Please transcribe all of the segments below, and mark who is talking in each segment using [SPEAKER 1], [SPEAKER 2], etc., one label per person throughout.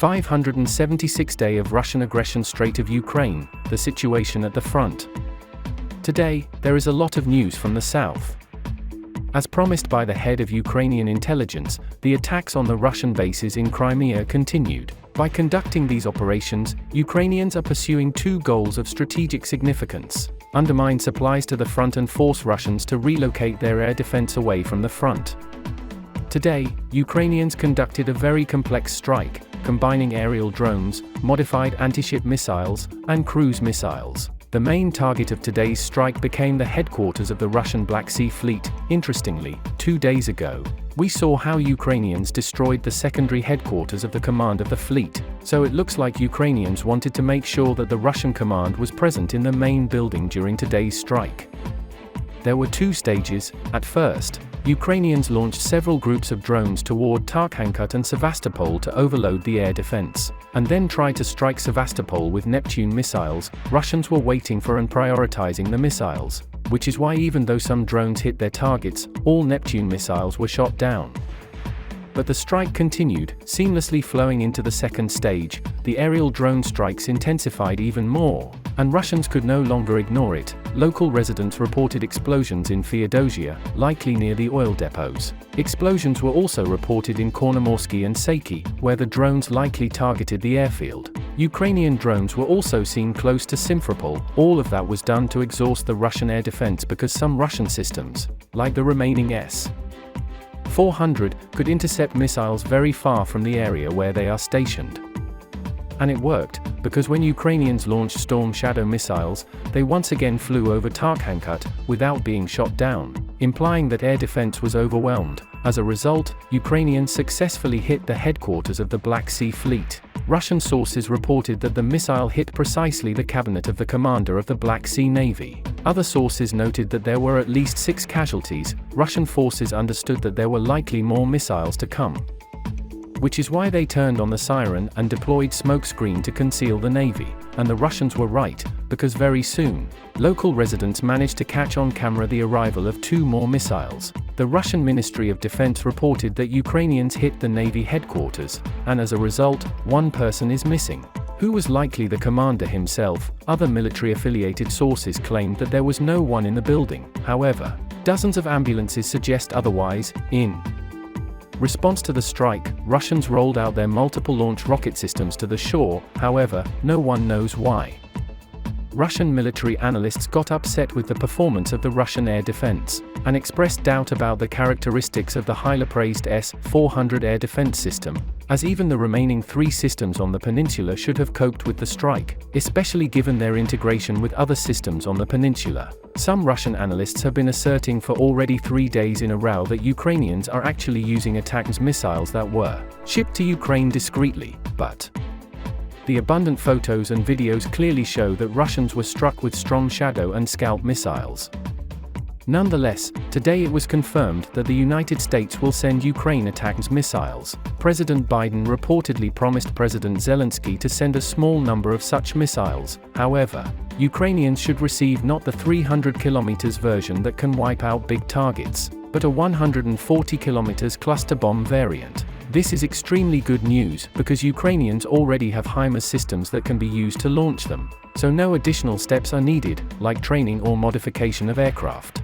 [SPEAKER 1] 576 day of Russian aggression. Strait of Ukraine, the situation at the front. Today, there is a lot of news from the south. As promised by the head of Ukrainian intelligence, the attacks on the Russian bases in Crimea continued. By conducting these operations, Ukrainians are pursuing two goals of strategic significance: undermine supplies to the front and force Russians to relocate their air defense away from the front. Today, Ukrainians conducted a very complex strike, combining aerial drones, modified anti-ship missiles, and cruise missiles. The main target of today's strike became the headquarters of the Russian Black Sea Fleet. Interestingly, 2 days ago, we saw how Ukrainians destroyed the secondary headquarters of the command of the fleet, so it looks like Ukrainians wanted to make sure that the Russian command was present in the main building during today's strike. There were 2 stages. At first, Ukrainians launched several groups of drones toward Tarkhankut and Sevastopol to overload the air defense, and then tried to strike Sevastopol with Neptune missiles. Russians were waiting for and prioritizing the missiles, which is why even though some drones hit their targets, all Neptune missiles were shot down. But the strike continued, seamlessly flowing into the second stage. The aerial drone strikes intensified even more, and Russians could no longer ignore it. Local residents reported explosions in Feodosia, likely near the oil depots. Explosions were also reported in Chornomorske and Saky, where the drones likely targeted the airfield. Ukrainian drones were also seen close to Simferopol. All of that was done to exhaust the Russian air defense because some Russian systems, like the remaining S-400, could intercept missiles very far from the area where they are stationed. And it worked, because when Ukrainians launched Storm Shadow missiles, they once again flew over Tarkhankut without being shot down, implying that air defense was overwhelmed. As a result, Ukrainians successfully hit the headquarters of the Black Sea Fleet. Russian sources reported that the missile hit precisely the cabinet of the commander of the Black Sea Navy. Other sources noted that there were at least 6 casualties. Russian forces understood that there were likely more missiles to come, which is why they turned on the siren and deployed smokescreen to conceal the Navy. And the Russians were right, because very soon, local residents managed to catch on camera the arrival of 2 more missiles. The Russian Ministry of Defense reported that Ukrainians hit the Navy headquarters, and as a result, 1 person is missing. Who was likely the commander himself? Other military-affiliated sources claimed that there was no one in the building. However, dozens of ambulances suggest otherwise. In response to the strike, Russians rolled out their multiple launch rocket systems to the shore. However, no one knows why. Russian military analysts got upset with the performance of the Russian air defense, and expressed doubt about the characteristics of the highly praised S-400 air defense system, as even the remaining 3 systems on the peninsula should have coped with the strike, especially given their integration with other systems on the peninsula. Some Russian analysts have been asserting for already 3 days in a row that Ukrainians are actually using ATACMS missiles that were shipped to Ukraine discreetly, but the abundant photos and videos clearly show that Russians were struck with Storm Shadow and Scalp missiles. Nonetheless, today it was confirmed that the United States will send Ukraine ATACMS missiles. President Biden reportedly promised President Zelensky to send a small number of such missiles. However, Ukrainians should receive not the 300 km version that can wipe out big targets, but a 140 km cluster bomb variant. This is extremely good news because Ukrainians already have HIMARS systems that can be used to launch them, so no additional steps are needed, like training or modification of aircraft,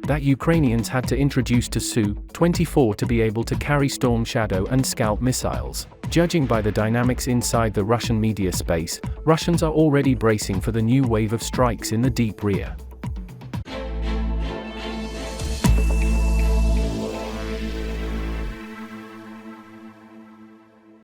[SPEAKER 1] that Ukrainians had to introduce to Su-24 to be able to carry Storm Shadow and Scalp missiles. Judging by the dynamics inside the Russian media space, Russians are already bracing for the new wave of strikes in the deep rear.